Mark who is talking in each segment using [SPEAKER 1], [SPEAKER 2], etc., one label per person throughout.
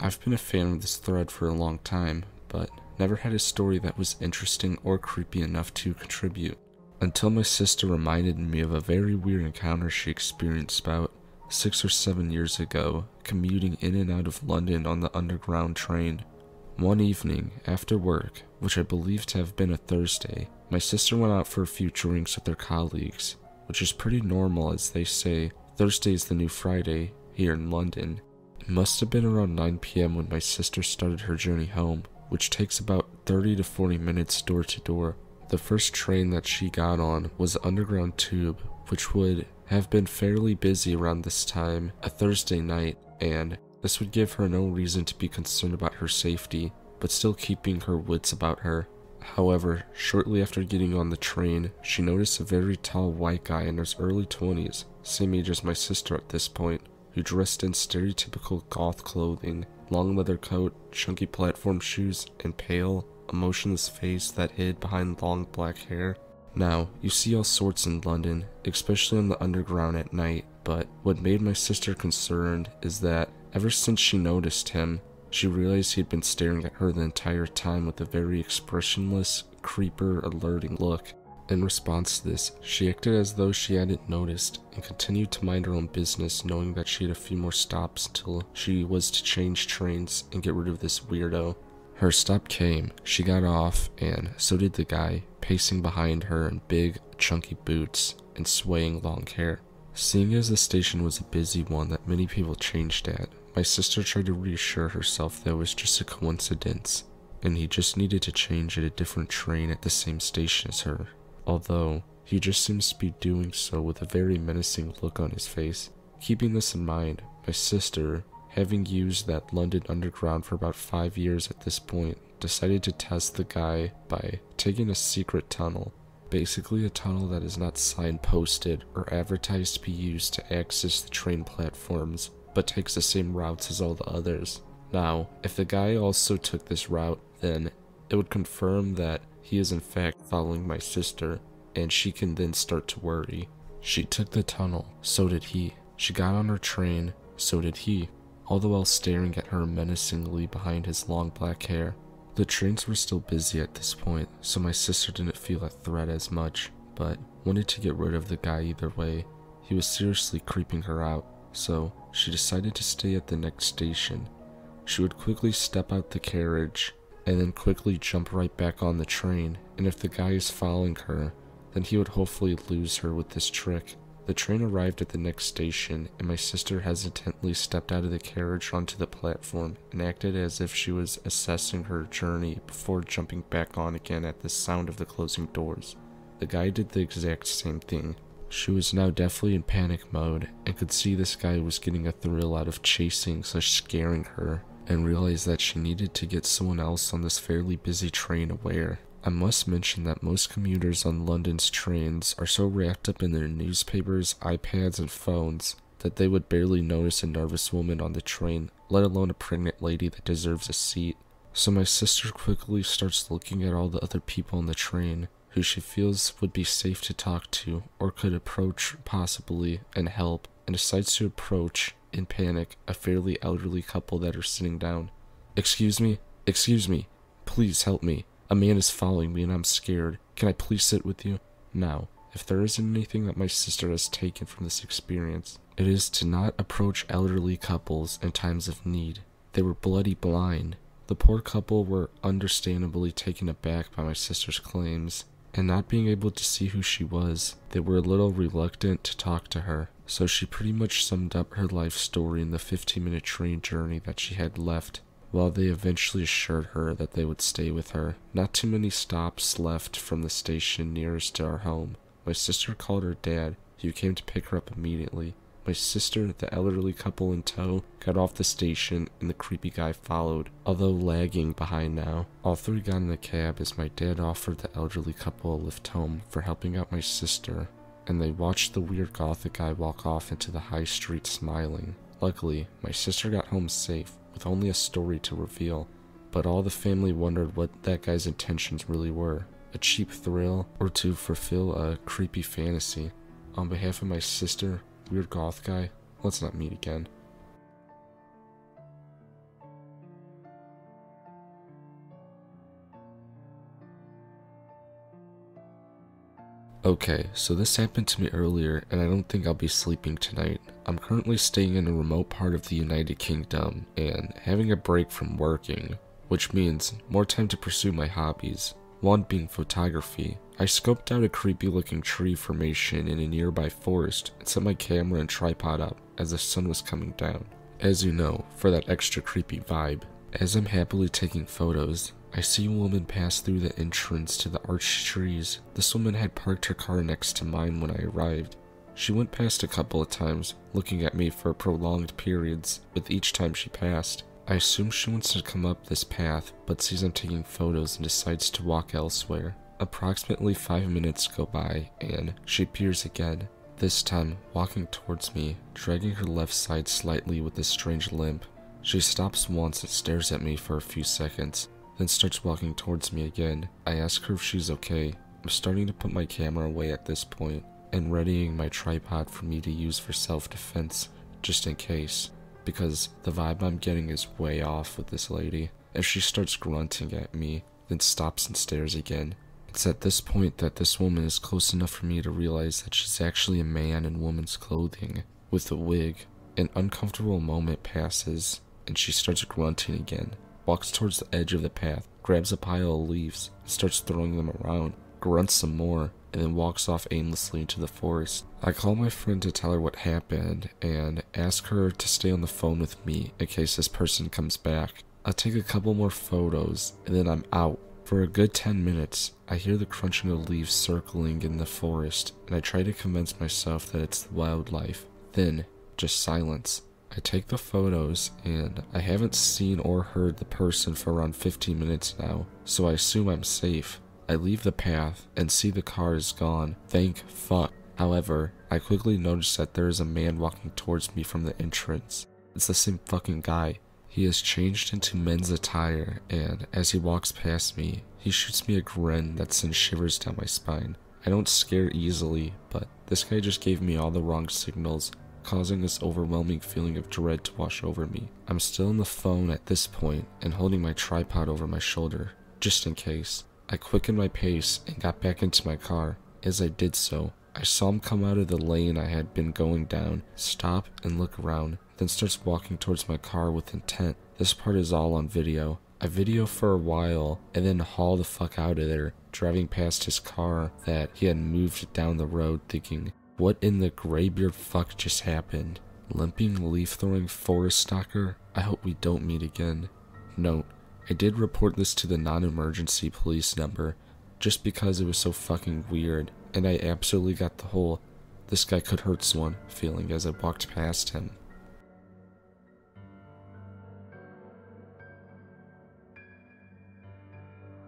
[SPEAKER 1] I've been a fan of this thread for a long time, but never had a story that was interesting or creepy enough to contribute. Until my sister reminded me of a very weird encounter she experienced about 6 or 7 years ago, commuting in and out of London on the underground train. One evening, after work, which I believe to have been a Thursday, my sister went out for a few drinks with her colleagues, which is pretty normal as they say Thursday is the new Friday here in London. It must have been around 9 p.m. when my sister started her journey home, which takes about 30 to 40 minutes door to door. The first train that she got on was the Underground Tube, which would have been fairly busy around this time, a Thursday night, and this would give her no reason to be concerned about her safety, but still keeping her wits about her. However, shortly after getting on the train, she noticed a very tall white guy in his early 20s, same age as my sister at this point, who dressed in stereotypical goth clothing, long leather coat, chunky platform shoes, and pale, emotionless face that hid behind long black hair. Now, you see all sorts in London, especially on the underground at night, but what made my sister concerned is that ever since she noticed him, she realized he'd been staring at her the entire time with a very expressionless, creeper alerting look. In response to this, she acted as though she hadn't noticed and continued to mind her own business, knowing that she had a few more stops until she was to change trains and get rid of this weirdo. Her stop came, she got off, and so did the guy, pacing behind her in big, chunky boots and swaying long hair. Seeing as the station was a busy one that many people changed at, my sister tried to reassure herself that it was just a coincidence, and he just needed to change at a different train at the same station as her. Although, he just seems to be doing so with a very menacing look on his face. Keeping this in mind, my sister, having used that London Underground for about 5 years at this point, decided to test the guy by taking a secret tunnel. Basically a tunnel that is not signposted or advertised to be used to access the train platforms, but takes the same routes as all the others. Now, if the guy also took this route, then it would confirm that he is in fact following my sister, and she can then start to worry. She took the tunnel, so did he. She got on her train, so did he, all the while staring at her menacingly behind his long black hair. The trains were still busy at this point, so my sister didn't feel a threat as much, but wanted to get rid of the guy either way. He was seriously creeping her out, so she decided to stay at the next station. She would quickly step out the carriage, and then quickly jump right back on the train, and if the guy is following her, then he would hopefully lose her with this trick. The train arrived at the next station, and my sister hesitantly stepped out of the carriage onto the platform and acted as if she was assessing her journey before jumping back on again at the sound of the closing doors. The guy did the exact same thing. She was now definitely in panic mode and could see this guy was getting a thrill out of chasing / scaring her, and realized that she needed to get someone else on this fairly busy train aware. I must mention that most commuters on London's trains are so wrapped up in their newspapers, iPads, and phones that they would barely notice a nervous woman on the train, let alone a pregnant lady that deserves a seat. So my sister quickly starts looking at all the other people on the train who she feels would be safe to talk to or could approach possibly and help, and decides to approach, in panic, a fairly elderly couple that are sitting down. Excuse me, please help me. A man is following me and I'm scared. Can I please sit with you? Now, if there isn't anything that my sister has taken from this experience, it is to not approach elderly couples in times of need. They were bloody blind. The poor couple were understandably taken aback by my sister's claims, and not being able to see who she was, they were a little reluctant to talk to her. So she pretty much summed up her life story in the 15-minute train journey that she had left, while they eventually assured her that they would stay with her. Not too many stops left from the station nearest to our home. My sister called her dad, who came to pick her up immediately. My sister, the elderly couple in tow, got off the station and the creepy guy followed, although lagging behind now. All three got in the cab as my dad offered the elderly couple a lift home for helping out my sister, and they watched the weird gothic guy walk off into the high street smiling. Luckily, my sister got home safe, with only a story to reveal, but all the family wondered what that guy's intentions really were. A cheap thrill, or to fulfill a creepy fantasy. On behalf of my sister, weird goth guy, let's not meet again. Okay, so this happened to me earlier, and I don't think I'll be sleeping tonight. I'm currently staying in a remote part of the United Kingdom, and having a break from working, which means more time to pursue my hobbies, one being photography. I scoped out a creepy looking tree formation in a nearby forest and set my camera and tripod up as the sun was coming down. As you know, for that extra creepy vibe. As I'm happily taking photos, I see a woman pass through the entrance to the arched trees. This woman had parked her car next to mine when I arrived. She went past a couple of times, looking at me for prolonged periods, with each time she passed. I assume she wants to come up this path, but sees I'm taking photos and decides to walk elsewhere. Approximately 5 minutes go by, and she appears again, this time walking towards me, dragging her left side slightly with a strange limp. She stops once and stares at me for a few seconds, then starts walking towards me again. I ask her if she's okay. I'm starting to put my camera away at this point, and readying my tripod for me to use for self-defense, just in case, because the vibe I'm getting is way off with this lady, as she starts grunting at me, then stops and stares again. It's at this point that this woman is close enough for me to realize that she's actually a man in woman's clothing, with a wig. An uncomfortable moment passes, and she starts grunting again, walks towards the edge of the path, grabs a pile of leaves, starts throwing them around, grunts some more, and then walks off aimlessly into the forest. I call my friend to tell her what happened, and ask her to stay on the phone with me in case this person comes back. I'll take a couple more photos, and then I'm out. For a good 10 minutes, I hear the crunching of leaves circling in the forest, and I try to convince myself that it's the wildlife. Then, just silence. I take the photos, and I haven't seen or heard the person for around 15 minutes now, so I assume I'm safe. I leave the path, and see the car is gone. Thank fuck. However, I quickly notice that there is a man walking towards me from the entrance. It's the same fucking guy. He has changed into men's attire, and as he walks past me, he shoots me a grin that sends shivers down my spine. I don't scare easily, but this guy just gave me all the wrong signals, causing this overwhelming feeling of dread to wash over me. I'm still on the phone at this point and holding my tripod over my shoulder, just in case. I quickened my pace and got back into my car. As I did so, I saw him come out of the lane I had been going down, stop and look around, then starts walking towards my car with intent. This part is all on video. I video for a while and then haul the fuck out of there, driving past his car that he had moved down the road, thinking, what in the graybeard fuck just happened? Limping, leaf-throwing forest stalker? I hope we don't meet again. Note, I did report this to the non-emergency police number, just because it was so fucking weird, and I absolutely got the whole, this guy could hurt someone feeling as I walked past him.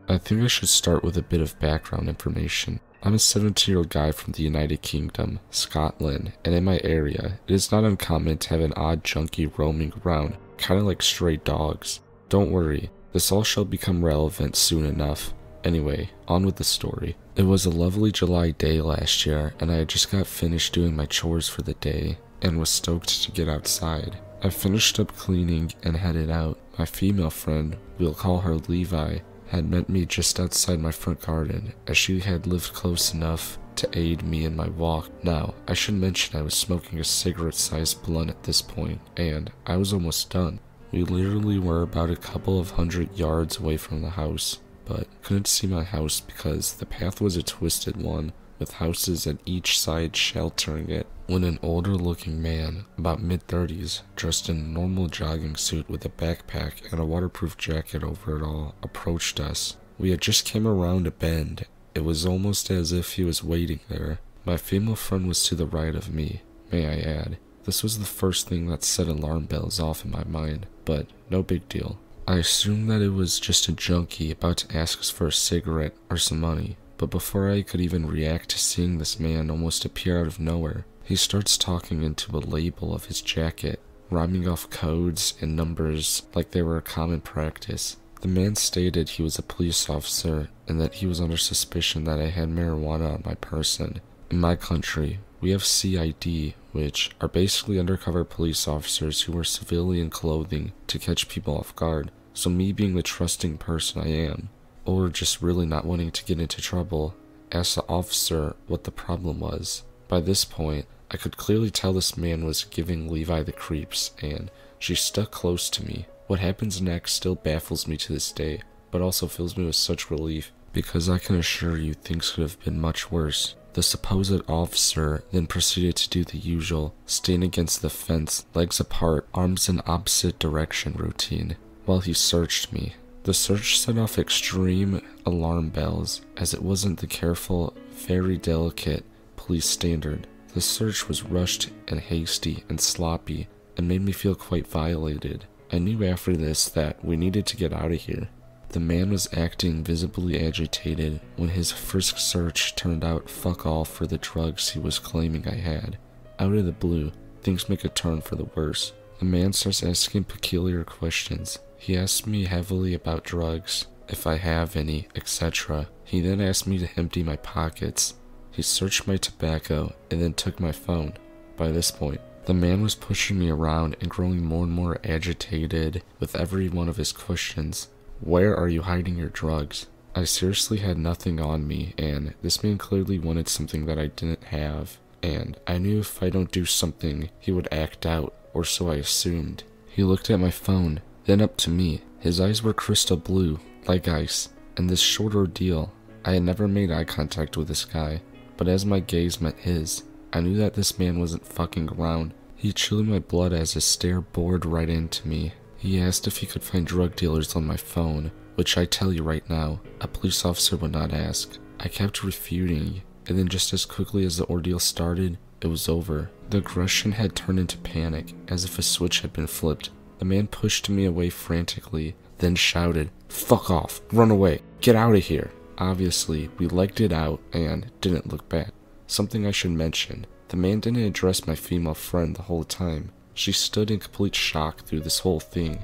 [SPEAKER 1] I think I should start with a bit of background information. I'm a 17-year-old guy from the United Kingdom, Scotland, and in my area, it is not uncommon to have an odd junkie roaming around, kinda like stray dogs. Don't worry, this all shall become relevant soon enough. Anyway, on with the story. It was a lovely July day last year, and I had just got finished doing my chores for the day, and was stoked to get outside. I finished up cleaning and headed out. My female friend, we'll call her Levi, had met me just outside my front garden, as she had lived close enough to aid me in my walk. Now, I should mention I was smoking a cigarette-sized blunt at this point, and I was almost done. We literally were about a couple of 100 yards away from the house, but couldn't see my house because the path was a twisted one, with houses at each side sheltering it, when an older-looking man, about mid-30s, dressed in a normal jogging suit with a backpack and a waterproof jacket over it all, approached us. We had just came around a bend. It was almost as if he was waiting there. My female friend was to the right of me, may I add. This was the first thing that set alarm bells off in my mind, but no big deal. I assumed that it was just a junkie about to ask us for a cigarette or some money, but before I could even react to seeing this man almost appear out of nowhere, he starts talking into a label of his jacket, rhyming off codes and numbers like they were a common practice. The man stated he was a police officer and that he was under suspicion that I had marijuana on my person. In my country, we have CID, which are basically undercover police officers who wear civilian clothing to catch people off guard. So me being the trusting person I am, or just really not wanting to get into trouble, asked the officer what the problem was. By this point, I could clearly tell this man was giving Levi the creeps, and she stuck close to me. What happens next still baffles me to this day, but also fills me with such relief, because I can assure you things could have been much worse. The supposed officer then proceeded to do the usual, stand against the fence, legs apart, arms in opposite direction routine, while he searched me. The search set off extreme alarm bells, as it wasn't the careful, very delicate police standard. The search was rushed and hasty and sloppy, and made me feel quite violated. I knew after this that we needed to get out of here. The man was acting visibly agitated when his frisk search turned out fuck all for the drugs he was claiming I had. Out of the blue, things make a turn for the worse. The man starts asking peculiar questions. He asked me heavily about drugs, if I have any, etc. He then asked me to empty my pockets. He searched my tobacco and then took my phone. By this point, the man was pushing me around and growing more and more agitated with every one of his questions. Where are you hiding your drugs? I seriously had nothing on me, and this man clearly wanted something that I didn't have, and I knew if I don't do something, he would act out, or so I assumed. He looked at my phone, then up to me. His eyes were crystal blue, like ice, and this short ordeal, I had never made eye contact with this guy, but as my gaze met his, I knew that this man wasn't fucking around. He chilled my blood as his stare bored right into me. He asked if he could find drug dealers on my phone, which I tell you right now, a police officer would not ask. I kept refuting, and then just as quickly as the ordeal started, it was over. The aggression had turned into panic, as if a switch had been flipped. The man pushed me away frantically, then shouted, "Fuck off, run away, get out of here." Obviously, we legged it out and didn't look back. Something I should mention, the man didn't address my female friend the whole time. She stood in complete shock through this whole thing.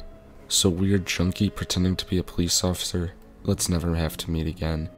[SPEAKER 1] So weird junkie pretending to be a police officer, let's never have to meet again.